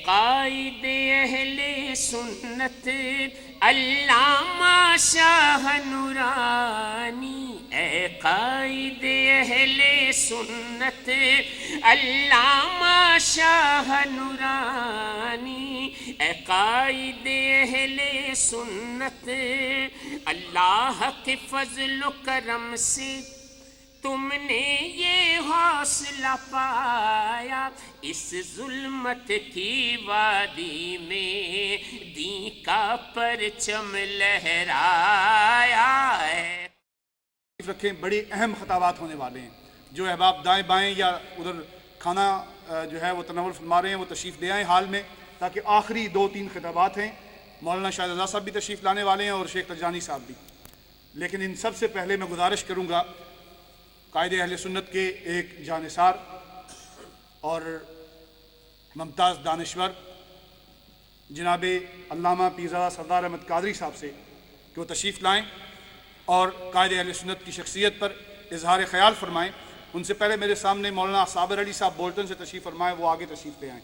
قائد اہل سنت علامہ شاہ نورانی، اے قائد اہل سنت علامہ شاہ نورانی، اے قائد اہل سنت، اللہ کے فضل و کرم سے تم نے یہ حوصلہ پایا، اس ظلمت کی وادی میں دین کا پرچم لہرایا ہے۔ رکھیں، بڑی اہم خطابات ہونے والے ہیں۔ جو احباب دائیں بائیں یا ادھر کھانا جو ہے وہ تناول فرما رہے ہیں وہ تشریف لے آئیں حال میں، تاکہ آخری 2-3 خطابات ہیں۔ مولانا شاہد رضا صاحب بھی تشریف لانے والے ہیں اور شیخ ترجانی صاحب بھی۔ لیکن ان سب سے پہلے میں گزارش کروں گا قائد اہل سنت کے ایک جانثار اور ممتاز دانشور جناب علامہ پیرزادہ سردار احمد قادری صاحب سے کہ وہ تشریف لائیں اور قائد اہل سنت کی شخصیت پر اظہار خیال فرمائیں۔ ان سے پہلے میرے سامنے مولانا صابر علی صاحب بولٹن سے تشریف فرمائیں، وہ آگے تشریف لے آئیں۔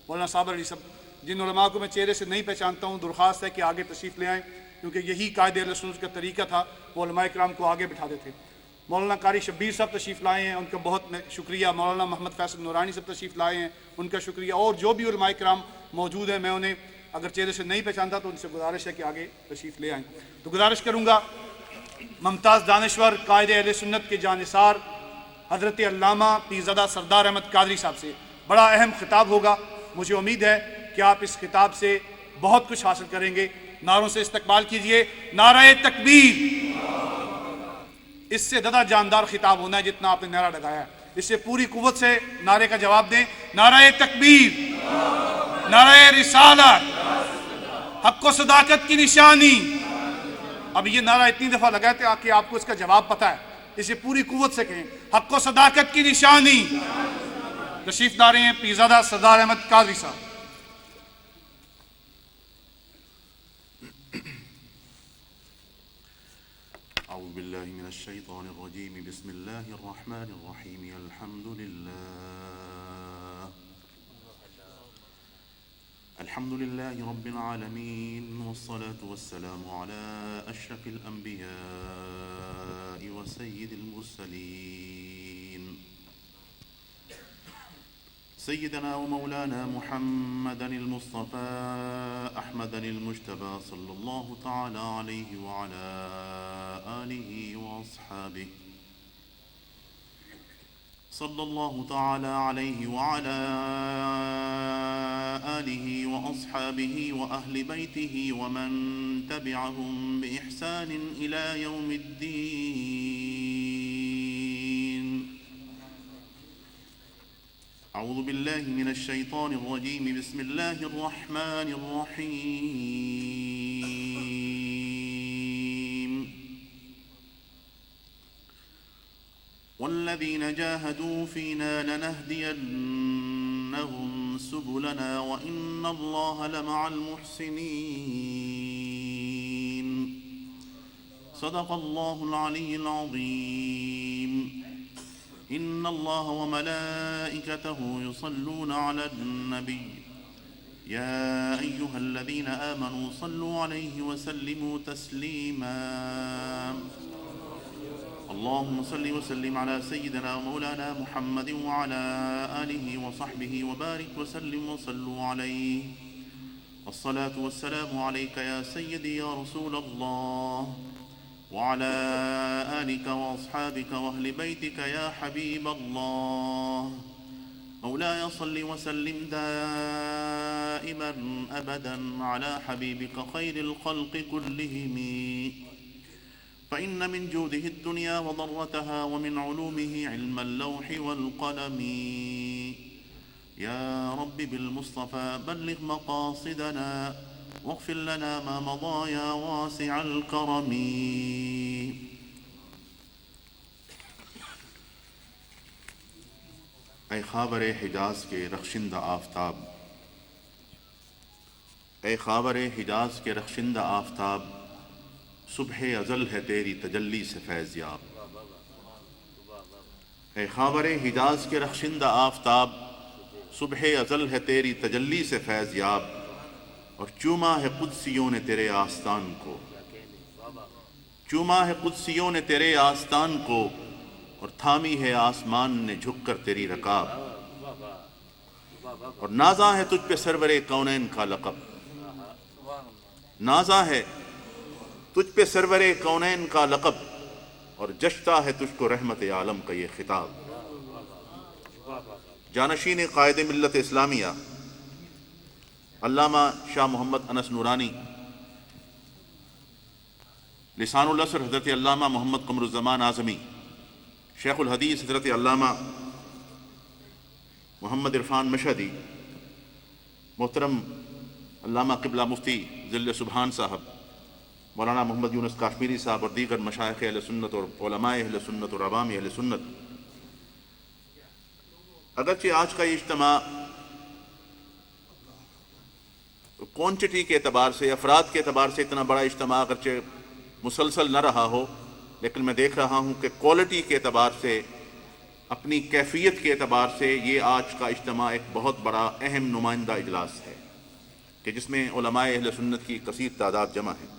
مولانا صابر علی صاحب، جن علماء کو میں چہرے سے نہیں پہچانتا ہوں، درخواست ہے کہ آگے تشریف لے آئیں، کیونکہ یہی قائد اہل سنت کا طریقہ تھا، وہ علماء کرام کو آگے بٹھاتے تھے۔ مولانا قاری شبیر صاحب تشریف لائے ہیں، ان کا بہت شکریہ۔ مولانا محمد فیصل نورانی صاحب تشریف لائے ہیں، ان کا شکریہ۔ اور جو بھی علماء کرام موجود ہیں، میں انہیں اگر چہرے سے نہیں پہچانتا تو ان سے گزارش ہے کہ آگے تشریف لے آئیں۔ تو گزارش کروں گا ممتاز دانشور قائد اہل سنت کے جانثار حضرت علامہ پیرزادہ سردار احمد قادری صاحب سے بڑا اہم خطاب ہوگا۔ مجھے امید ہے کہ آپ اس خطاب سے بہت کچھ حاصل کریں گے۔ نعروں سے استقبال کیجئے۔ نعرہ تکبیر۔ اس سے زیادہ جاندار خطاب ہونا ہے جتنا آپ نے نعرہ لگایا ہے۔ اس سے پوری قوت سے نعرے کا جواب دیں۔ نعرہ تکبیر، نعرہ رسالت، حق و صداقت کی نشانی۔ اب یہ نعرہ اتنی دفعہ لگایا تھا کہ آپ کو اس کا جواب پتہ ہے، اسے پوری قوت سے کہیں، حق و صداقت کی نشانی۔ تشریف لا رہے ہیں پیرزادہ سردار احمد قادری صاحب۔ اعوذ باللہ من الشیطان الرجیم، بسم اللہ الرحمن الرحیم، الحمد للہ رب العالمین، والصلاة والسلام علی اشرف الانبیاء وسید المرسلین، سیدنا ومولانا محمد المصطفى احمد المجتبى صلی اللہ تعالی علیہ وعلى آلہ واصحابہ، صلی اللہ تعالی علیہ وعلى آلہ واصحابہ واہل بیتہ ومن تبعہم بإحسان الى یوم الدین۔ اعوذ باللہ من الشیطان الرجیم، بسم اللہ الرحمن الرحیم، والذین جاہدوا فینا لنہدینہم سبلنا وإن اللہ لمع المحسنین، صدق اللہ العلی العظیم۔ ان اللہ وملائکتہ یصلون علی النبی یا ایہا الذین آمنوا صلوا علیہ وسلموا تسلیما، اللہم صل وسلم علی سیدنا مولانا محمد وعلى آلہ وصحبہ وبارک وسلم وصلوا علیہ، الصلاة والسلام علیک یا سیدی یا رسول اللہ، وعلى آلك وأصحابك وأهل بيتك يا حبيب الله، مولاي صل وسلم دائما أبدا على حبيبك خير الخلق كلهم، فإن من جوده الدنيا وضرتها ومن علومه علم اللوح والقلم، يا رب بالمصطفى بلغ مقاصدنا واغفر لنا ما مضى يا واسع الكرم۔ اے خاور حجاز کے رخشندہ آفتاب، اے خاور حجاز کے رخشندہ آفتاب، صبح ازل ہے تیری تجلی سے فیض یاب، اے خاور حجاز کے رخشندہ آفتاب، صبح ازل ہے تیری تجلی سے فیض یاب، اور چوما ہے قدسیوں نے تیرے آستان کو، چوما ہے قدسیوں نے تیرے آستان کو، اور تھامی ہے آسمان نے جھک کر تیری رکاب، اور نازاں ہے تجھ پہ سرور کونین کا لقب، نازاں ہے تجھ پہ سرور کونین کا لقب، اور جشتا ہے تجھ کو رحمت عالم کا یہ خطاب۔ جانشین قائد ملت اسلامیہ علامہ شاہ محمد انس نورانی، لسان الاسر حضرت علامہ محمد قمر الزمان اعظمی، شیخ الحدیث حضرت علامہ محمد عرفان مشہدی، محترم علامہ قبلہ مفتی ذل سبحان صاحب، مولانا محمد یونس کاشمیری صاحب، اور دیگر مشائخ اہل سنت اور علماء اہل سنت اور عوام اہل سنت۔ اگرچہ آج کا یہ اجتماع کوانٹٹی کے اعتبار سے، افراد کے اعتبار سے اتنا بڑا اجتماع اگرچہ مسلسل نہ رہا ہو، لیکن میں دیکھ رہا ہوں کہ کوالٹی کے اعتبار سے، اپنی کیفیت کے اعتبار سے یہ آج کا اجتماع ایک بہت بڑا اہم نمائندہ اجلاس ہے کہ جس میں علماء اہل سنت کی کثیر تعداد جمع ہے۔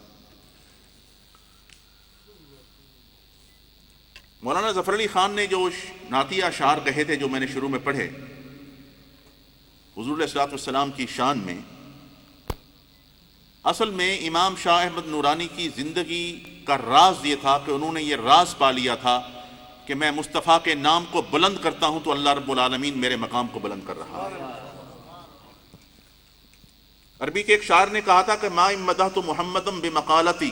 مولانا ظفر علی خان نے جو نعتیہ اشعار کہے تھے، جو میں نے شروع میں پڑھے حضور علیہ الصلوۃ والسلام کی شان میں، اصل میں امام شاہ احمد نورانی کی زندگی کا راز یہ تھا کہ انہوں نے یہ راز پا لیا تھا کہ میں مصطفیٰ کے نام کو بلند کرتا ہوں تو اللہ رب العالمین میرے مقام کو بلند کر رہا ہے۔ عربی کے ایک شاعر نے کہا تھا کہ ما ان مدحت محمدم بمقالتی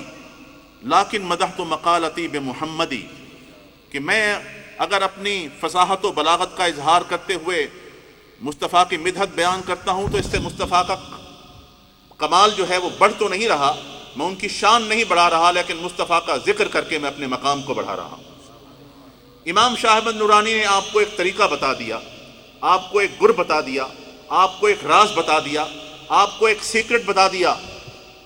لیکن مدحت مقالتی بمحمدی، کہ میں اگر اپنی فصاحت و بلاغت کا اظہار کرتے ہوئے مصطفیٰ کی مدحت بیان کرتا ہوں تو اس سے مصطفیٰ کا کمال جو ہے وہ بڑھ تو نہیں رہا، میں ان کی شان نہیں بڑھا رہا، لیکن مصطفیٰ کا ذکر کر کے میں اپنے مقام کو بڑھا رہا ہوں۔ امام شاہ احمد نورانی نے آپ کو ایک طریقہ بتا دیا، آپ کو ایک گر بتا دیا، آپ کو ایک راز بتا دیا، آپ کو ایک سیکرٹ بتا دیا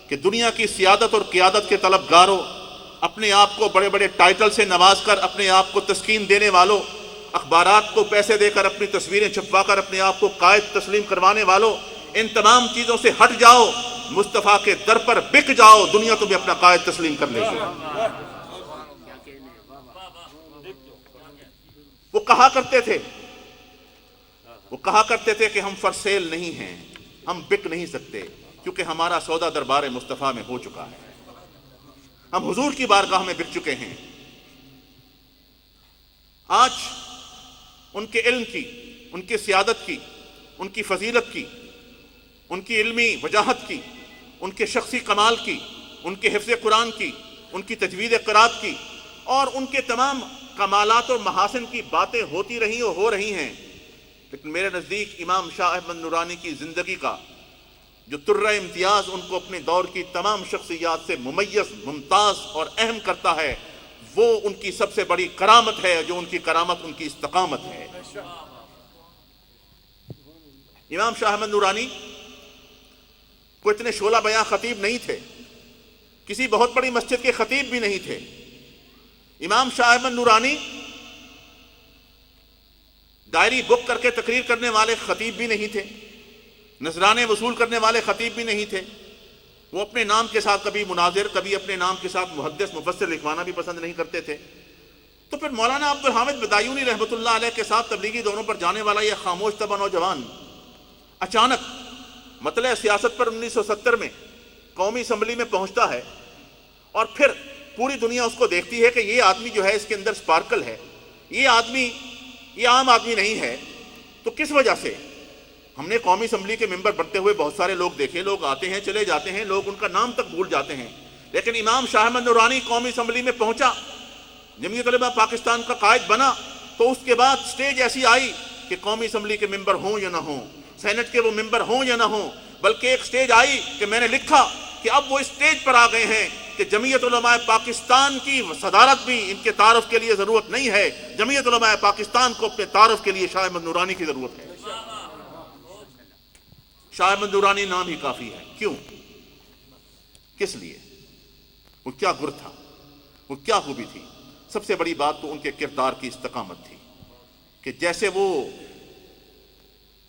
کہ دنیا کی سیادت اور قیادت کے طلبگاروں، اپنے آپ کو بڑے بڑے ٹائٹل سے نواز کر اپنے آپ کو تسکین دینے والوں، اخبارات کو پیسے دے کر اپنی تصویریں چھپوا کر اپنے آپ کو قائد تسلیم کروانے والوں، ان تمام چیزوں سے ہٹ جاؤ، مصطفیٰ کے در پر بک جاؤ، دنیا تمہیں اپنا قائد تسلیم کر لے گی۔ وہ کہا کرتے تھے کہ ہم فار سیل نہیں ہیں، ہم بک نہیں سکتے، کیونکہ ہمارا سودا دربار مصطفیٰ میں ہو چکا ہے، ہم حضور کی بارگاہ میں بک چکے ہیں۔ آج ان کے علم کی، ان کی سیادت کی، ان کی فضیلت کی، ان کی علمی وجاہت کی، ان کے شخصی کمال کی، ان کے حفظ قرآن کی، ان کی تجوید قرات کی، اور ان کے تمام کمالات اور محاسن کی باتیں ہوتی رہیں اور ہو رہی ہیں، لیکن میرے نزدیک امام شاہ احمد نورانی کی زندگی کا جو ترہ امتیاز ان کو اپنے دور کی تمام شخصیات سے ممیز، ممتاز اور اہم کرتا ہے، وہ ان کی سب سے بڑی کرامت ہے، جو ان کی کرامت ان کی استقامت ہے۔ امام شاہ احمد نورانی کو اتنے شعلہ بیاں خطیب نہیں تھے، کسی بہت بڑی مسجد کے خطیب بھی نہیں تھے۔ امام شاہ احمد نورانی ڈائری بک کر کے تقریر کرنے والے خطیب بھی نہیں تھے، نذرانے وصول کرنے والے خطیب بھی نہیں تھے۔ وہ اپنے نام کے ساتھ کبھی مناظر، کبھی اپنے نام کے ساتھ محدث مفسر لکھوانا بھی پسند نہیں کرتے تھے۔ تو پھر مولانا عبد الحامد بدایونی رحمۃ اللہ علیہ کے ساتھ تبلیغی دوروں پر جانے والا یہ خاموش طبع نوجوان اچانک مطلع سیاست پر 1970 میں قومی اسمبلی میں پہنچتا ہے، اور پھر پوری دنیا اس کو دیکھتی ہے کہ یہ آدمی جو ہے اس کے اندر سپارکل ہے، یہ عام آدمی نہیں ہے۔ تو کس وجہ سے؟ ہم نے قومی اسمبلی کے ممبر بڑھتے ہوئے بہت سارے لوگ دیکھے، لوگ آتے ہیں چلے جاتے ہیں، لوگ ان کا نام تک بھول جاتے ہیں، لیکن امام شاہ احمد نورانی قومی اسمبلی میں پہنچا، جمعیت علماء پاکستان کا قائد بنا، تو اس کے بعد سٹیج ایسی آئی کہ قومی اسمبلی کے ممبر ہوں یا نہ ہوں، سینٹ کے وہ ممبر ہوں یا نہ ہوں، بلکہ ایک سٹیج آئی کہ میں نے لکھا کہ اب وہ سٹیج پر آ گئے ہیں کہ جمعیت علماء پاکستان کی صدارت بھی ان کے تعارف کے لیے ضرورت نہیں ہے، جمعیت علماء پاکستان کو اپنے تعارف کے لیے شاہ احمد نورانی کی ضرورت ہے۔ شاہ احمد نورانی نام ہی کافی ہے۔ کیوں؟ کس لیے؟ وہ کیا گر تھا، وہ کیا خوبی تھی؟ سب سے بڑی بات تو ان کے کردار کی استقامت تھی کہ جیسے وہ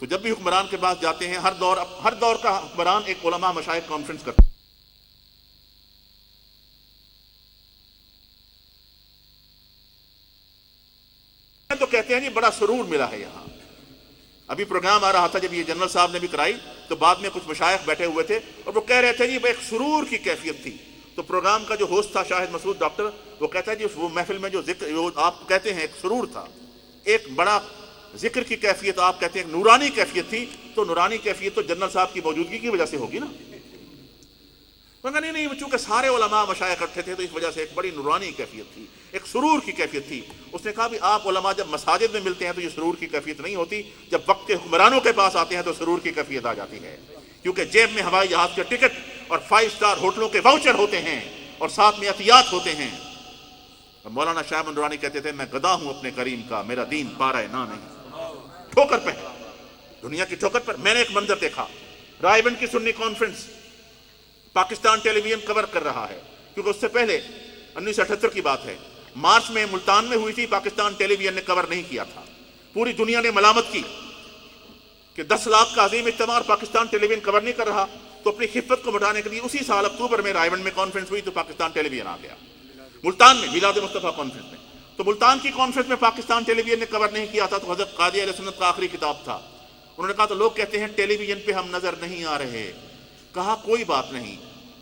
تو جب بھی حکمران کے پاس جاتے ہیں، ہر دور کا حکمران ایک علماء مشائخ کانفرنس کرتا ہے. تو کہتے ہیں جی بڑا سرور ملا ہے یہاں. ابھی پروگرام آ رہا تھا جب یہ جنرل صاحب نے بھی کرائی تو بعد میں کچھ مشائخ بیٹھے ہوئے تھے اور وہ کہہ رہے تھے جی ایک سرور کی کیفیت تھی. تو پروگرام کا جو ہوسٹ تھا شاہد مسعود ڈاکٹر، وہ کہتا ہے جی وہ محفل میں جو ذکر آپ کہتے ہیں ایک سرور تھا، ایک بڑا ذکر کی کیفیت، آپ کہتے ہیں ایک نورانی کیفیت تھی. تو نورانی کیفیت تو جنرل صاحب کی موجودگی کی وجہ سے ہوگی نا. نہیں، چونکہ سارے علماء مشائخ اکٹھے تھے تو اس وجہ سے ایک بڑی نورانی کیفیت تھی، ایک سرور کی کیفیت تھی. اس نے کہا بھی آپ علماء جب مساجد میں ملتے ہیں تو یہ سرور کی کیفیت نہیں ہوتی، جب وقت کے حکمرانوں کے پاس آتے ہیں تو سرور کی کیفیت آ جاتی ہے، کیونکہ جیب میں ہوائی جہاز کے ٹکٹ اور 5 اسٹار ہوٹلوں کے واؤچر ہوتے ہیں اور ساتھ میں عطیات ہوتے ہیں. اور مولانا شاہ احمد نورانی کہتے تھے میں گدا ہوں اپنے کریم کا، میرا دین پارہ نہ نہیں. ٹھوکر پہ، دنیا کی ٹھوکر پر. میں نے ایک منظر دیکھا، رائے بند کی سنی کانفرنس پاکستان ٹیلی ویژن کور کر رہا ہے، کیونکہ اس سے پہلے 1978 کی بات ہے، مارچ میں ملتان میں ہوئی تھی، پاکستان ٹیلی ویژن نے کور نہیں کیا تھا. پوری دنیا نے ملامت کی کہ 10 لاکھ کا عظیم اجتماع اور پاکستان ٹیلی ویژن کور نہیں کر رہا. تو اپنی خفت کو مٹانے کے لیے اسی سال اکتوبر میں رائے بند میں کانفرنس ہوئی تو پاکستان ٹیلی ویژن آ گیا. ملتان میں میلاد مصطفیٰ کانفرنس میں، تو ملتان کی کانفرنس میں پاکستان ٹیلی ویژن نے کور نہیں کیا تھا. تو حضرت قاضی اہل سنت کا آخری کتاب تھا. انہوں نے کہا تو لوگ کہتے ہیں ٹیلی ویژن پہ ہم نظر نہیں آ رہے. کہا کوئی بات نہیں،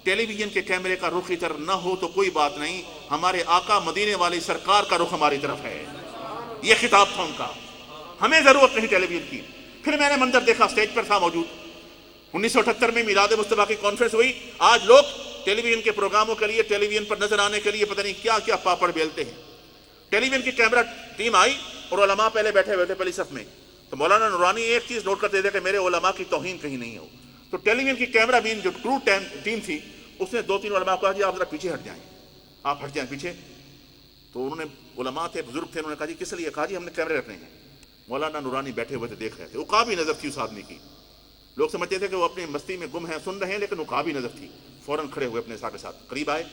ٹیلی ویژن کے کیمرے کا رخ ادھر نہ ہو تو کوئی بات نہیں، ہمارے آقا مدینے والی سرکار کا رخ ہماری طرف ہے. یہ خطاب تھا ان کا، ہمیں ضرورت نہیں ٹیلی ویژن کی. پھر میں نے منظر دیکھا، اسٹیج پر تھا موجود، 1978 میں میلاد مصطفیٰ کی کانفرنس ہوئی. آج لوگ ٹیلی ویژن کے پروگراموں کے لیے، ٹیلی ویژن پر نظر آنے کے لیے پتہ نہیں کیا کیا پاپڑ بیلتے ہیں. ٹیلی ویژن کی کیمرہ ٹیم آئی اور علماء پہلے بیٹھے ہوئے تھے پہلی صف میں. تو مولانا نورانی ایک چیز نوٹ کرتے تھے کہ میرے علماء کی توہین کہیں نہیں ہو. تو ٹیلی ویژن کی کیمرہ مین جو کرو ٹیم تھی، اس نے 2-3 علماء کو کہا جی آپ ذرا پیچھے ہٹ جائیں، آپ ہٹ جائیں پیچھے. تو انہوں نے، علماء تھے، بزرگ تھے، انہوں نے کہا جی کس لیے؟ کہا جی ہم نے کیمرے رکھنے ہیں. مولانا نورانی بیٹھے ہوئے تھے، دیکھ رہے تھے. عقابی نظر تھی اس آدمی کی. لوگ سمجھتے تھے کہ وہ اپنی مستی میں گم ہیں، سن رہے ہیں، لیکن عقابی نظر تھی. فوراً کھڑے ہوئے اپنے ساتھ کے ساتھ، قریب آئے،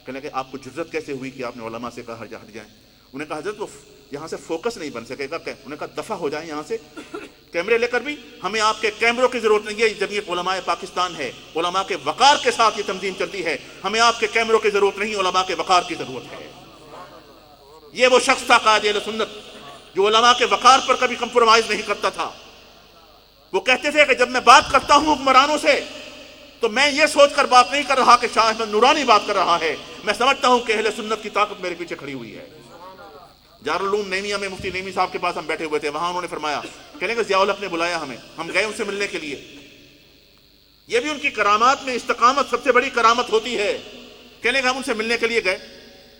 کہنے کہ آپ کو جرأت کیسے ہوئی کہ آپ نے علماء سے کہا ہٹ جائیں؟ انہوں نے کہا حضرت وہ یہاں سے فوکس نہیں بن سکے گا. انہوں نے کہا دفع ہو جائیں یہاں سے کیمرے لے کر بھی، ہمیں آپ کے کیمروں کی ضرورت نہیں ہے. جب یہ علماء پاکستان ہے، علماء کے وقار کے ساتھ یہ تنظیم چلتی ہے، ہمیں آپ کے کیمروں کی ضرورت نہیں، علماء کے وقار کی ضرورت ہے. یہ وہ شخص تھا قائد اہل سنت جو علماء کے وقار پر کبھی کمپرومائز نہیں کرتا تھا. وہ کہتے تھے کہ جب میں بات کرتا ہوں حکمرانوں سے تو میں یہ سوچ کر بات نہیں کر رہا کہ شاہ احمد نورانی بات کر رہا ہے، میں سمجھتا ہوں کہ اہل سنت کی طاقت میرے پیچھے کھڑی ہوئی ہے. دارالعلوم نیمیہ میں مفتی نیمی صاحب کے پاس ہم بیٹھے ہوئے تھے، وہاں انہوں نے فرمایا، کہنے کہ ضیاء الحق نے بلایا ہمیں، ہم گئے ان سے ملنے کے لیے. یہ بھی ان کی کرامات میں استقامت سب سے بڑی کرامت ہوتی ہے. کہنے کہ ہم ان سے ملنے کے لیے گئے،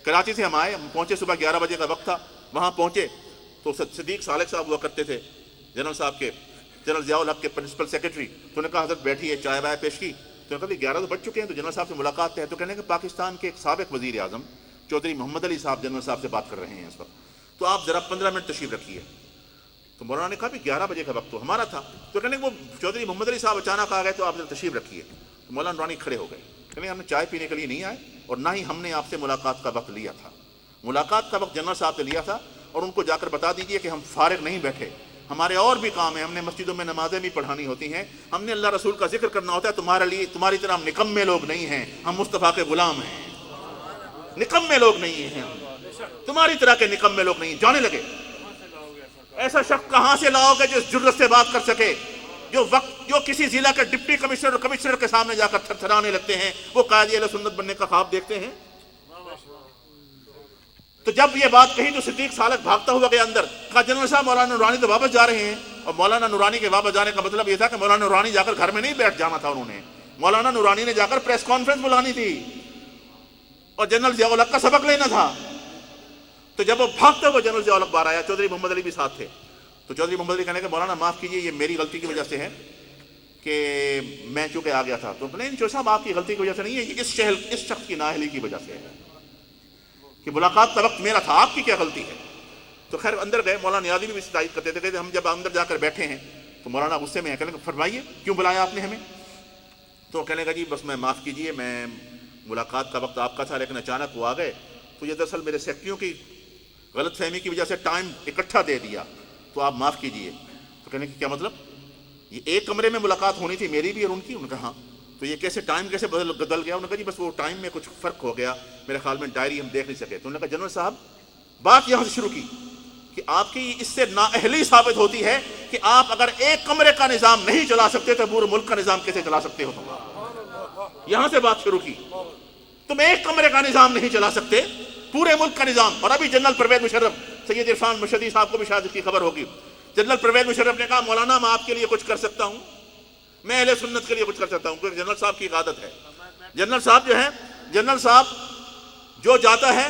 کراچی سے ہم آئے، ہم پہنچے صبح 11 بجے کا وقت تھا. وہاں پہنچے تو صدیق صالح صاحب ہوا کرتے تھے جنرل صاحب کے، جنرل ضیاء الحق کے پرنسپل سیکرٹری. تو نے کہا حضرت بیٹھی ہے، چائے وائے پیش کی. تو نے کہا 11 تو بج چکے ہیں. تو جنرل صاحب سے ملاقات ہے. تو کہنے کہ پاکستان کے ایک سابق وزیر اعظم چودھری محمد علی صاحب جنرل صاحب سے بات کر رہے ہیں اس وقت، تو آپ ذرا 15 منٹ تشریف رکھیے. تو مولانا نے کہا بھی 11 بجے کا وقت تو ہمارا تھا. تو کہنے وہ چودھری محمد علی صاحب اچانک آ گئے تو آپ ذرا تشریف رکھیے. تو مولانا نورانی کھڑے ہو گئے، کہنے ہم نے چائے پینے کے لیے نہیں آئے اور نہ ہی ہم نے آپ سے ملاقات کا وقت لیا تھا. ملاقات کا وقت جنرل صاحب سے لیا تھا اور ان کو جا کر بتا دیجئے کہ ہم فارغ نہیں بیٹھے، ہمارے اور بھی کام ہیں، ہم نے مسجدوں میں نمازیں بھی پڑھانی ہوتی ہیں، ہم نے اللہ رسول کا ذکر کرنا ہوتا ہے. تمہارے لیے، تمہاری طرح ہم نکمے لوگ نہیں ہیں، ہم مصطفیٰ کے غلام ہیں. نکمے لوگ نہیں ہیں، تمہاری طرح کے نکمے لوگ نہیں. جانے لگے. ایسا شخص کہاں سے لاؤ گے جو اس جرأت سے بات کر سکے، جو کسی ضلع کے ڈپٹی کمشنر اور کمشنر کے سامنے جا کر تھرتھرانے لگتے ہیں، وہ قائد اہل سنت بننے کا خواب دیکھتے ہیں. تو جب یہ بات کہی تو صدیق سالک بھاگتا ہوا گیا اندر. کہا جنرل صاحب مولانا نورانی تو واپس جا رہے ہیں. اور مولانا نورانی کے واپس جانے کا مطلب یہ تھا کہ مولانا نورانی جا کر گھر میں نہیں بیٹھ جانا تھا. انہوں نے، مولانا نورانی نے جا کر پریس کانفرنس بلانی تھی اور جنرل ضیاء الحق کا سبق لینا تھا. تو جب وہ بھاگتے ہوئے جنرل ضیاء الحق باہر آیا، چودھری محمد علی بھی ساتھ تھے. تو چودھری محمد علی کہنے کہ مولانا معاف کیجیے، یہ میری غلطی کی وجہ سے ہے کہ میں چونکہ آ گیا تھا. تو نہیں چودھری صاحب آپ کی غلطی کی وجہ سے نہیں ہے، یہ اس شخص کی نااہلی کی وجہ سے ہے کہ ملاقات کا وقت میرا تھا، آپ کی کیا غلطی ہے. تو خیر اندر گئے. مولانا نیازی بھی تائید کرتے تھے کہ ہم جب اندر جا کر بیٹھے ہیں تو مولانا غصے میں ہیں. کہنے کہ فرمائیے کیوں بلایا آپ نے ہمیں. تو کہنے کا جی بس میں معاف کیجیے، میں ملاقات کا وقت آپ کا تھا لیکن اچانک وہ آ گئے. تو یہ دراصل میرے سیکٹریوں کی غلط فہمی کی وجہ سے ٹائم اکٹھا دے دیا، تو آپ معاف کیجیے. تو کہنے کہ کیا مطلب. یہ ایک کمرے میں ملاقات ہونی تھی میری بھی اور ان کی. انہوں نے کہا ہاں. تو یہ کیسے ٹائم کیسے بدل گیا؟ انہوں نے کہا جی بس وہ ٹائم میں کچھ فرق ہو گیا, میرے خیال میں ڈائری ہم دیکھ نہیں سکے. تو انہوں نے کہا جنرل صاحب بات یہاں سے شروع کی کہ آپ کی اس سے نااہلی ثابت ہوتی ہے کہ آپ اگر ایک کمرے کا نظام نہیں چلا سکتے تو پورے ملک کا نظام کیسے چلا سکتے ہو؟ یہاں سے بات شروع کی. تم ایک کمرے کا نظام نہیں چلا سکتے, پورے ملک کا نظام. اور ابھی جنرل پرویز مشرف, سید عرفان مشہدی صاحب کو بھی شاید اس کی خبر ہوگی, جنرل پرویز مشرف نے کہا مولانا میں آپ کے لیے کچھ کر سکتا ہوں, میں اہل سنت کے لیے کچھ کر سکتا ہوں, کیونکہ جنرل صاحب کی عادت ہے. جنرل صاحب جو ہے, جنرل صاحب جو جاتا ہے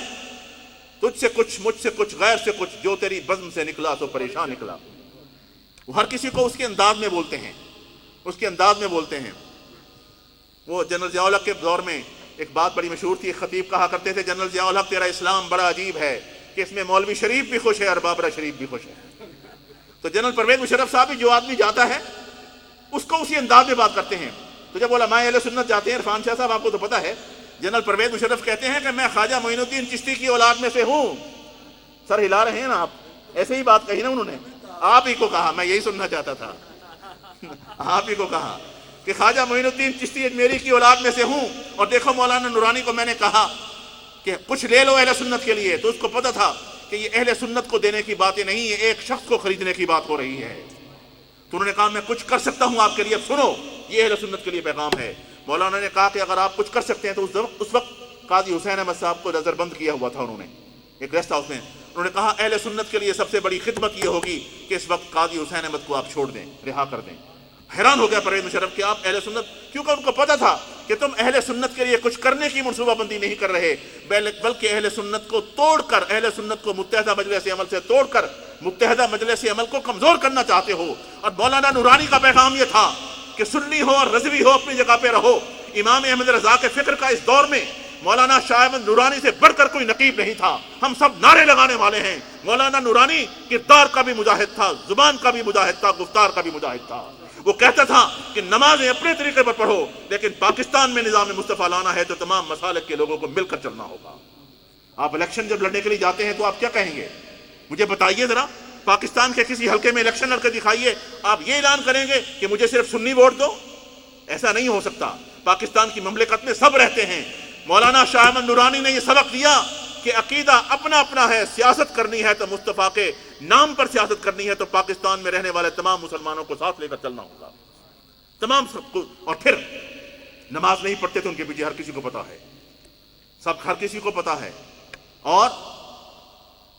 تجھ سے کچھ مجھ سے کچھ غیر سے کچھ, جو تیری بزم سے نکلا تو پریشان نکلا. وہ ہر کسی کو اس کے انداز میں بولتے ہیں, اس کے انداز میں بولتے ہیں. وہ جنرل ضیاء الحق کے دور میں ایک بات بڑی مشہور تھی, خطیب کہا کرتے تھے جنرل ضیاء الحق تیرا اسلام بڑا عجیب ہے کہ اس میں مولوی شریف بھی خوش ہے اور بابرا شریف بھی خوش ہے. تو جنرل پرویز مشرف صاحب بھی جو آدمی جاتا ہے اس کو اسی انداز میں بات کرتے ہیں. تو جب علماء اہل سنت جاتے ہیں, عرفان شاہ صاحب آپ کو تو پتا ہے, جنرل پرویز مشرف کہتے ہیں کہ میں خواجہ معین الدین چشتی کی اولاد میں سے ہوں. سر ہلا رہے ہیں نا آپ, ایسے ہی بات کہی نا انہوں نے, آپ ہی کو کہا, میں یہی سننا چاہتا تھا, آپ ہی کو کہا کہ خواجہ معین الدین چشتی اجمیری کی اولاد میں سے ہوں. اور دیکھو مولانا نورانی کو میں نے کہا کہ کچھ لے لو اہل سنت کے لیے, تو اس کو پتا تھا کہ یہ اہل سنت کو دینے کی باتیں نہیں, یہ ایک شخص کو خریدنے کی بات ہو رہی ہے. تو انہوں نے کہا میں کچھ کر سکتا ہوں آپ کے لیے, اب سنو یہ اہل سنت کے لیے پیغام ہے. مولانا نے کہا کہ اگر آپ کچھ کر سکتے ہیں تو اس وقت قاضی حسین احمد صاحب کو نظر بند کیا ہوا تھا انہوں نے ایک ریسٹ ہاؤس میں. انہوں نے کہا اہل سنت کے لیے سب سے بڑی خدمت یہ ہوگی کہ اس وقت قاضی حسین احمد کو آپ چھوڑ دیں, رہا کر دیں. حیران ہو گیا پرویز مشرف کہ آپ اہل سنت, کیونکہ ان کو پتا تھا کہ تم اہل سنت کے لیے کچھ کرنے کی منصوبہ بندی نہیں کر رہے, بلکہ اہل سنت کو توڑ کر, اہل سنت کو متحدہ مجلس عمل سے توڑ کر متحدہ مجلس عمل کو کمزور کرنا چاہتے ہو. اور مولانا نورانی کا پیغام یہ تھا کہ سنی ہو اور رضوی ہو اپنی جگہ پہ رہو. امام احمد رضا کے فکر کا اس دور میں مولانا شاہ احمد نورانی سے بڑھ کر کوئی نقیب نہیں تھا. ہم سب نعرے لگانے والے ہیں. مولانا نورانی کردار کا بھی مجاہد تھا, زبان کا بھی مجاہد تھا, گفتار کا بھی مجاہد تھا. وہ کہتا تھا کہ نمازیں اپنے طریقے پر پڑھو, لیکن پاکستان میں نظام مصطفیٰ لانا ہے تو تمام مسالک کے لوگوں کو مل کر چلنا ہوگا. آپ الیکشن جب لڑنے کے لیے جاتے ہیں تو آپ کیا کہیں گے؟ مجھے بتائیے ذرا, پاکستان کے کسی حلقے میں الیکشن لڑ کے دکھائیے, آپ یہ اعلان کریں گے کہ مجھے صرف سنی ووٹ دو؟ ایسا نہیں ہو سکتا. پاکستان کی مملکت میں سب رہتے ہیں. مولانا شاہ احمد نورانی نے یہ سبق دیا کہ عقیدہ اپنا اپنا ہے, سیاست کرنی ہے تو مصطفیٰ کے نام پر سیاست کرنی ہے تو پاکستان میں رہنے والے تمام مسلمانوں کو ساتھ لے کر چلنا ہوگا, تمام سب کو. اور پھر نماز نہیں پڑھتے تو ان کے پیچھے ہر کسی کو پتا ہے, سب ہر کسی کو پتا ہے. اور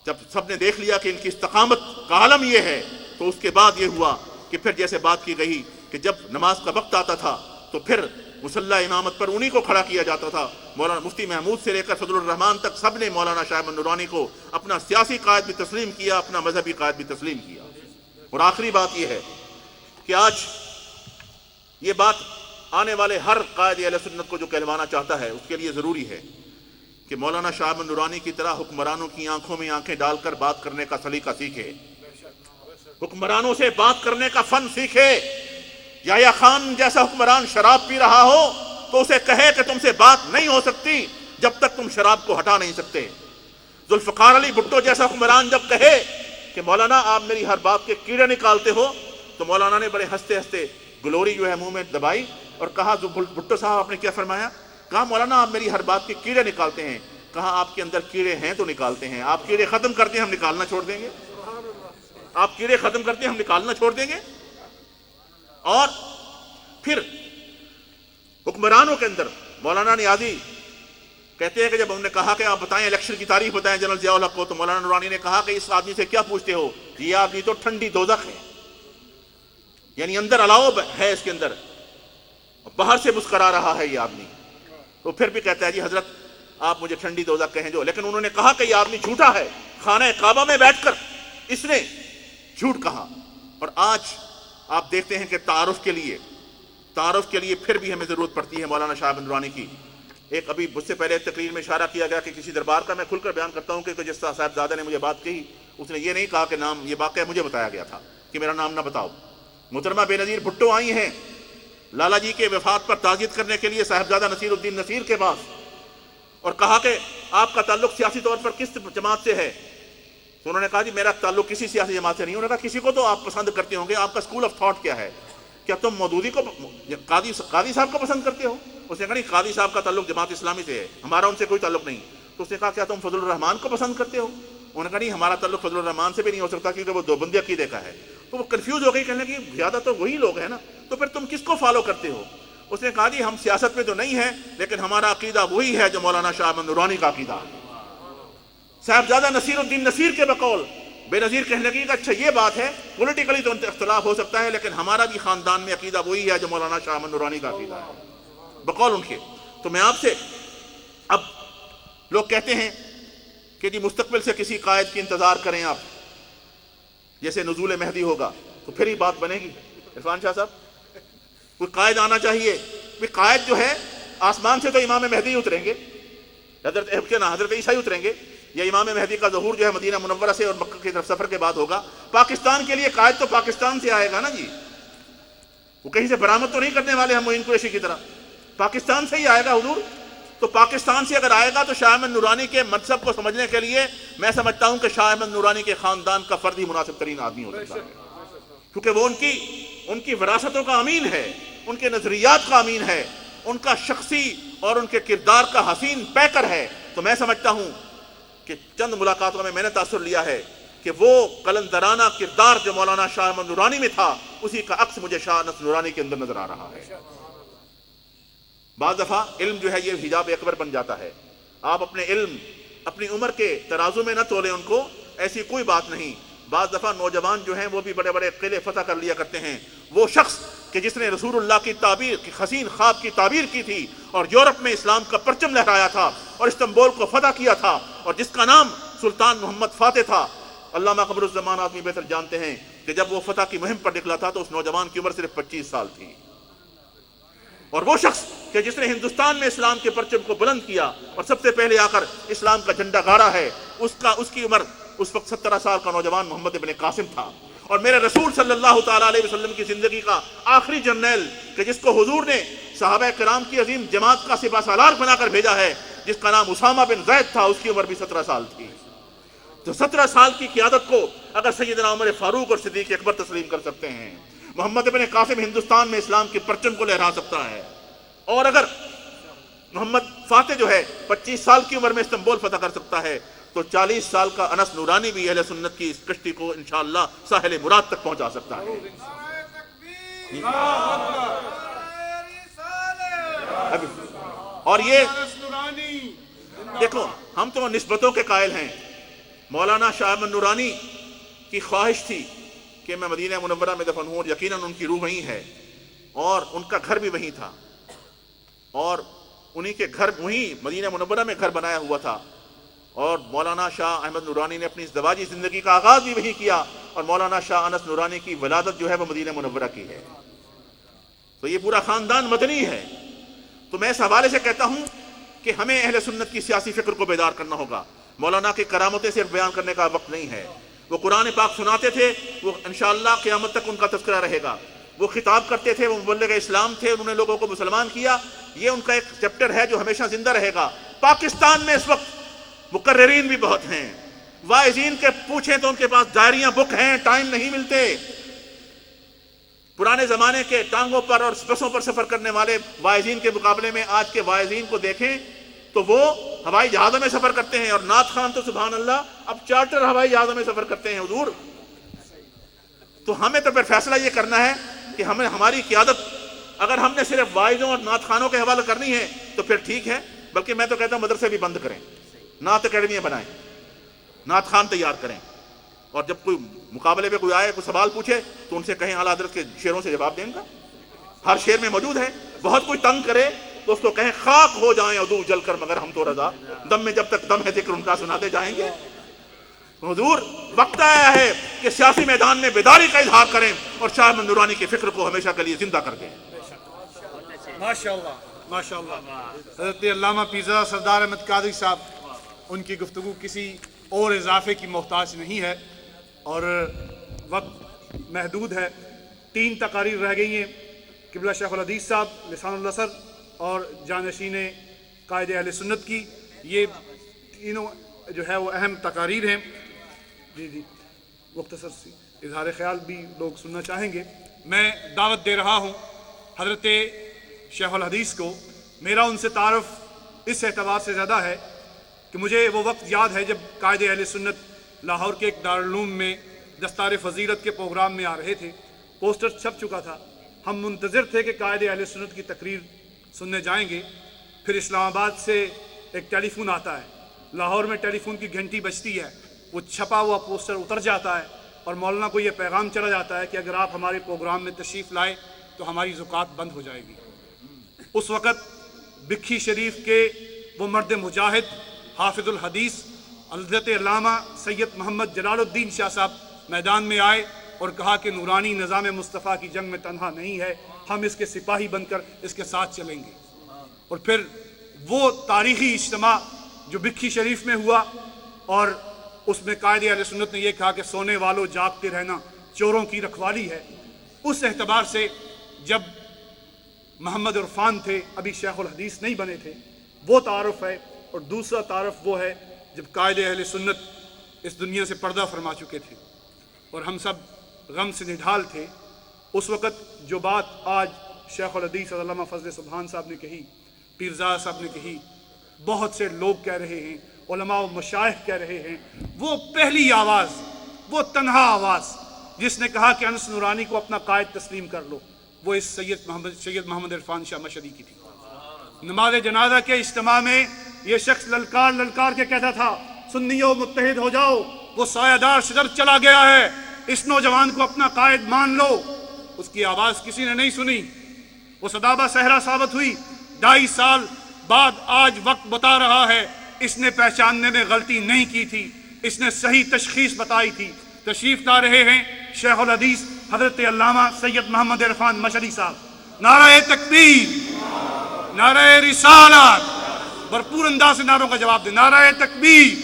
جب سب نے دیکھ لیا کہ ان کی استقامت کا عالم یہ ہے, تو اس کے بعد یہ ہوا کہ پھر جیسے بات کی گئی کہ جب نماز کا وقت آتا تھا تو پھر مصلی امامت پر انہی کو کھڑا کیا جاتا تھا. مولانا مفتی محمود سے لے کر فضل الرحمان تک سب نے مولانا شاہ احمد نورانی کو اپنا سیاسی قائد بھی تسلیم کیا, اپنا مذہبی قائد بھی تسلیم کیا. اور آخری بات یہ ہے کہ آج یہ بات آنے والے ہر قائد اہل سنت کو جو کہلوانا چاہتا ہے اس کے لیے ضروری ہے کہ مولانا شاہ احمد نورانی کی طرح حکمرانوں کی آنکھوں میں آنکھیں ڈال کر بات کرنے کا سلیقہ سیکھے, حکمرانوں سے بات کرنے کا فن سیکھے. یحییٰ خان جیسا حکمران شراب پی رہا ہو تو اسے کہے کہ تم سے بات نہیں ہو سکتی جب تک تم شراب کو ہٹا نہیں سکتے. ذوالفقار علی بھٹو جیسا حکمران جب کہے کہ مولانا آپ میری ہر بات کے کیڑے نکالتے ہو, تو مولانا نے بڑے ہنستے ہنستے گلوری جو ہے منہ میں دبائی اور کہا, بھٹو صاحب آپ نے کیا فرمایا؟ کہا مولانا آپ میری ہر بات کے کیڑے نکالتے ہیں. کہا آپ کے اندر کیڑے ہیں تو نکالتے ہیں, آپ کیڑے ختم کرتے ہیں ہم نکالنا چھوڑ دیں گے, آپ کیڑے ختم کرتے ہیں ہم نکالنا چھوڑ دیں گے. اور پھر حکمرانوں کے اندر مولانا نیازی کہتے ہیں کہ جب ہم نے کہا کہ آپ بتائیں الیکشن کی تاریخ بتائیں جنرل ضیاء الحق کو, تو مولانا نورانی نے کہا کہ اس آدمی سے کیا پوچھتے ہو, یہ آدمی تو ٹھنڈی دوزخ ہے, یعنی اندر الاؤ ہے اس کے اندر, باہر سے مسکرا رہا ہے یہ آدمی. تو پھر بھی کہتا ہے جی حضرت آپ مجھے ٹھنڈی دوزخ کہیں جو, لیکن انہوں نے کہا کہ یہ آدمی جھوٹا ہے, خانہ کعبہ میں بیٹھ کر اس نے جھوٹ کہا. اور آج آپ دیکھتے ہیں کہ تعارف کے لیے پھر بھی ہمیں ضرورت پڑتی ہے مولانا شاہ احمد نورانی کی. ایک ابھی مجھ سے پہلے تقریر میں اشارہ کیا گیا کہ کسی دربار کا, میں کھل کر بیان کرتا ہوں کہ جس صاحبزادہ نے مجھے بات کہی اس نے یہ نہیں کہا کہ نام, یہ واقعہ مجھے بتایا گیا تھا کہ میرا نام نہ بتاؤ. محترمہ بے نظیر بھٹو آئی ہیں لالا جی کے وفات پر تعزیت کرنے کے لیے صاحبزادہ نصیر الدین نصیر کے پاس, اور کہا کہ آپ کا تعلق سیاسی طور پر کس جماعت سے ہے؟ تو انہوں نے کہا جی میرا تعلق کسی سیاسی جماعت سے نہیں. انہوں نے کہا کسی کو تو آپ پسند کرتے ہوں گے, آپ کا اسکول آف تھاٹ کیا ہے؟ کیا تم مودودی کو قاضی صاحب کو پسند کرتے ہو؟ اس نے کہا نہیں، قاضی صاحب کا تعلق جماعت اسلامی سے ہے، ہمارا ان سے کوئی تعلق نہیں۔ تو اس نے کہا کیا تم فضل الرحمان کو پسند کرتے ہو؟ انہوں نے کہا نہیں، ہمارا تعلق فضل الرحمان سے بھی نہیں ہو سکتا کیونکہ وہ دیوبندی عقیدے کا ہے۔ تو وہ کنفیوز ہو گئی، کہنے لگی زیادہ تو وہی لوگ ہیں نا، تو پھر تم کس کو فالو کرتے ہو؟ اس نے کہا جی ہم سیاست میں تو نہیں ہیں، لیکن ہمارا عقیدہ وہی ہے جو مولانا شاہ احمد نورانی کا عقیدہ ہے۔ صاحبزادہ نصیر الدین نصیر کے بقول بے نظیر کہنے لگی کہ اچھا یہ بات ہے، پولیٹیکلی تو اختلاف ہو سکتا ہے، لیکن ہمارا بھی خاندان میں عقیدہ وہی ہے جو مولانا شاہ احمد نورانی کا عقیدہ ہے، بقول ان کے۔ تو میں آپ سے، اب لوگ کہتے ہیں کہ جی مستقبل سے کسی قائد کی انتظار کریں آپ، جیسے نزول مہدی ہوگا تو پھر ہی بات بنے گی۔ عرفان شاہ صاحب، کوئی قائد آنا چاہیے، قائد جو ہے آسمان سے تو امام مہدی اتریں گے، حضرت عیسیٰ ہی اتریں گے، یا امام مہدی کا ظہور جو ہے مدینہ منورہ سے اور مکہ کی طرف سفر کے بعد ہوگا۔ پاکستان کے لیے قائد تو پاکستان سے آئے گا نا جی، وہ کہیں سے برآمد تو نہیں کرنے والے ہم معین قریشی کی طرح، پاکستان سے ہی آئے گا حضور۔ تو پاکستان سے اگر آئے گا تو شاہ احمد نورانی کے منصب کو سمجھنے کے لیے میں سمجھتا ہوں کہ شاہ احمد نورانی کے خاندان کا فرد ہی مناسب ترین آدمی ہو سکتا ہے، کیونکہ وہ ان کی وراثتوں کا امین ہے، ان کے نظریات کا امین ہے، ان کا شخصی اور ان کے کردار کا حسین پیکر ہے۔ تو میں سمجھتا ہوں کہ چند ملاقاتوں میں نے تاثر لیا ہے کہ وہ قلندرانہ کردار جو مولانا شاہ احمد نورانی میں تھا، اسی کا عکس مجھے شاہ انس نورانی کے اندر نظر آ رہا ہے۔ بعض دفعہ علم جو ہے یہ حجاب اکبر بن جاتا ہے، آپ اپنے علم اپنی عمر کے ترازو میں نہ تولیں ان کو، ایسی کوئی بات نہیں۔ بعض دفعہ نوجوان جو ہیں وہ بھی بڑے بڑے قلعے فتح کر لیا کرتے ہیں۔ وہ شخص کہ جس نے رسول اللہ کی تعبیر کی حسین خواب کی تعبیر کی تھی اور یورپ میں اسلام کا پرچم لہرایا تھا اور استنبول کو فتح کیا تھا، اور جس کا نام سلطان محمد فاتح تھا، علامہ قمر الزمان آدمی بہتر جانتے ہیں کہ جب وہ فتح کی مہم پر نکلا تھا تو اس نوجوان کی عمر صرف 25 سال تھی۔ اور وہ شخص کہ جس نے ہندوستان میں اسلام کے پرچم کو بلند کیا اور سب سے پہلے آ کر اسلام کا جھنڈا گاڑا ہے، اس کی عمر اس وقت 17 سال کا نوجوان محمد ابن قاسم تھا۔ اور میرے رسول صلی اللہ تعالیٰ علیہ وسلم کی زندگی کا آخری جرنیل کہ جس کو حضور نے صحابہ کرام کی عظیم جماعت کا سپہ سالار بنا کر بھیجا ہے، جس کا نام اسامہ بن زید تھا، اس کی عمر بھی 17 سال تھی۔ تو 17 سال کی قیادت کو اگر سیدنا عمر فاروق اور صدیق اکبر تسلیم کر سکتے ہیں، محمد ابن قاسم ہندوستان میں اسلام کے پرچم کو لہرا سکتا ہے، اور اگر محمد فاتح جو ہے 25 سال کی عمر میں استنبول فتح کر سکتا ہے، تو 40 سال کا انس نورانی بھی اہل سنت کی اس کشتی کو انشاءاللہ ساحل مراد تک پہنچا سکتا ہے۔ اور یہ دیکھو، ہم تو نسبتوں کے قائل ہیں۔ مولانا شاہ احمد نورانی کی خواہش تھی کہ میں مدینہ منورہ میں دفن ہوں، اور یقیناً ان کی روح وہیں ہے، اور ان کا گھر بھی وہیں تھا، اور انہی کے گھر وہیں مدینہ منورہ میں گھر بنایا ہوا تھا، اور مولانا شاہ احمد نورانی نے اپنی ازدواجی زندگی کا آغاز بھی وہیں کیا، اور مولانا شاہ انس نورانی کی ولادت جو ہے وہ مدینہ منورہ کی ہے۔ تو یہ پورا خاندان مدنی ہے۔ تو میں اس حوالے سے کہتا ہوں کہ ہمیں اہل سنت کی سیاسی فکر کو بیدار کرنا ہوگا۔ مولانا کی کرامتیں صرف بیان کرنے کا وقت نہیں ہے، وہ قرآن پاک سناتے تھے، وہ انشاءاللہ قیامت تک ان کا تذکرہ رہے گا۔ وہ خطاب کرتے تھے، وہ مبلغ اسلام تھے، انہوں نے لوگوں کو مسلمان کیا، یہ ان کا ایک چیپٹر ہے جو ہمیشہ زندہ رہے گا۔ پاکستان میں اس وقت مقررین بھی بہت ہیں، واعظین کے پوچھیں تو ان کے پاس ڈائریاں بک ہیں، ٹائم نہیں ملتے۔ پرانے زمانے کے ٹانگوں پر اور بسوں پر سفر کرنے والے واعظین کے مقابلے میں آج کے واعظین کو دیکھیں تو وہ ہوائی جہازوں میں سفر کرتے ہیں، اور نعت خوان تو سبحان اللہ اب چارٹر ہوائی جہازوں میں سفر کرتے ہیں حضور۔ تو ہمیں تو پھر فیصلہ یہ کرنا ہے کہ ہماری قیادت اگر ہم نے صرف واعظوں اور نعت خوانوں کے حوالے کرنی ہے تو پھر ٹھیک ہے، بلکہ میں تو کہتا ہوں مدرسے بھی بند کریں، نعت اکیڈمیاں بنائیں، نعت خوان تیار کریں، اور جب کوئی مقابلے پہ کوئی آئے کوئی سوال پوچھے تو ان سے کہیں اعلیٰ حضرت کے شعروں سے جواب دیں گا، ہر شعر میں موجود ہے۔ بہت کوئی تنگ کرے تو اس کو کہیں خاک ہو جائیں عدو جل کر مگر ہم تو رضا، دم میں جب تک دم ہے ذکر ان کا سناتے جائیں گے۔ حضور وقت آیا ہے کہ سیاسی میدان میں بیداری کا اظہار کریں اور شاہ احمد نورانی کی فکر کو ہمیشہ کے لیے زندہ کر دیں۔ ماشاءاللہ ماشاءاللہ۔ حضرت علامہ پیرزادہ سردار احمد قادری صاحب، ان کی گفتگو کسی اور اضافے کی محتاج نہیں ہے، اور وقت محدود ہے۔ 3 تقاریر رہ گئی ہیں، قبلہ شیخ الحدیث صاحب لسان النصر اور جانشین قائد اہل سنت کی، یہ تینوں جو ہے وہ اہم تقاریر ہیں۔ جی مختصر سی اظہار خیال بھی لوگ سننا چاہیں گے۔ میں دعوت دے رہا ہوں حضرت شیخ الحدیث کو. میرا ان سے تعارف اس اعتبار سے زیادہ ہے کہ مجھے وہ وقت یاد ہے جب قائد اہل سنت لاہور کے ایک دارالعلوم میں دستار فضیلت کے پروگرام میں آ رہے تھے. پوسٹر چھپ چکا تھا. ہم منتظر تھے کہ قائد اہل سنت کی تقریر سننے جائیں گے. پھر اسلام آباد سے ایک ٹیلی فون آتا ہے. لاہور میں ٹیلی فون کی گھنٹی بجتی ہے. وہ چھپا ہوا پوسٹر اتر جاتا ہے اور مولانا کو یہ پیغام چلا جاتا ہے کہ اگر آپ ہمارے پروگرام میں تشریف لائے تو ہماری زکوٰۃ بند ہو جائے گی. اس وقت بکھی شریف کے وہ مرد مجاہد حافظ الحدیث حضرت علامہ سید محمد جلال الدین شاہ صاحب میدان میں آئے اور کہا کہ نورانی نظام مصطفیٰ کی جنگ میں تنہا نہیں ہے, ہم اس کے سپاہی بن کر اس کے ساتھ چلیں گے. اور پھر وہ تاریخی اجتماع جو بکھی شریف میں ہوا اور اس میں قائد اہل سنت نے یہ کہا کہ سونے والوں جاگتے رہنا چوروں کی رکھوالی ہے. اس اعتبار سے جب محمد عرفان تھے, ابھی شیخ الحدیث نہیں بنے تھے, وہ تعارف ہے. اور دوسرا تعارف وہ ہے جب قائد اہل سنت اس دنیا سے پردہ فرما چکے تھے اور ہم سب غم سے نڈھال تھے. اس وقت جو بات آج شیخ الحدیث علامہ فضل سبحان صاحب نے کہی, پیرزادہ صاحب نے کہی, بہت سے لوگ کہہ رہے ہیں, علماء و مشائخ کہہ رہے ہیں, وہ پہلی آواز, وہ تنہا آواز جس نے کہا کہ انس نورانی کو اپنا قائد تسلیم کر لو, وہ اس سید محمد عرفان شاہ مشہدی کی تھی. نماز جنازہ کے اجتماع میں یہ شخص للکار للکار کے کہتا تھا, سنیوں متحد ہو جاؤ, وہ سایہ دار شجر چلا گیا ہے, اس نوجوان کو اپنا قائد مان لو. اس کی آواز کسی نے نہیں سنی. وہ صدابہ صحرا ثابت ہوئی. 2.5 سال بعد آج وقت بتا رہا ہے اس نے پہچاننے میں غلطی نہیں کی تھی, اس نے صحیح تشخیص بتائی تھی. تشریف لا رہے ہیں شیخ الحدیث حضرت علامہ سید محمد عرفان مشہدی صاحب. نعرہ تکبیر, نعرہ رسالت, بھرپور انداز سے نعروں کا جواب دیں. نعرہ تکبیر,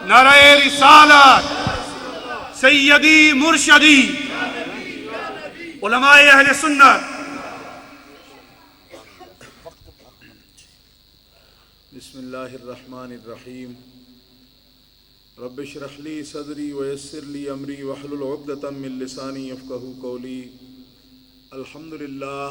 نعرہ رسالت, سیدی مرشدی, علماء اہل سنت. بسم اللہ الرحمن الرحیم. رب اشرح لی صدری ویسر لی امری واحلل عقدۃ من لسانی یفقہوا قولی. الحمدللہ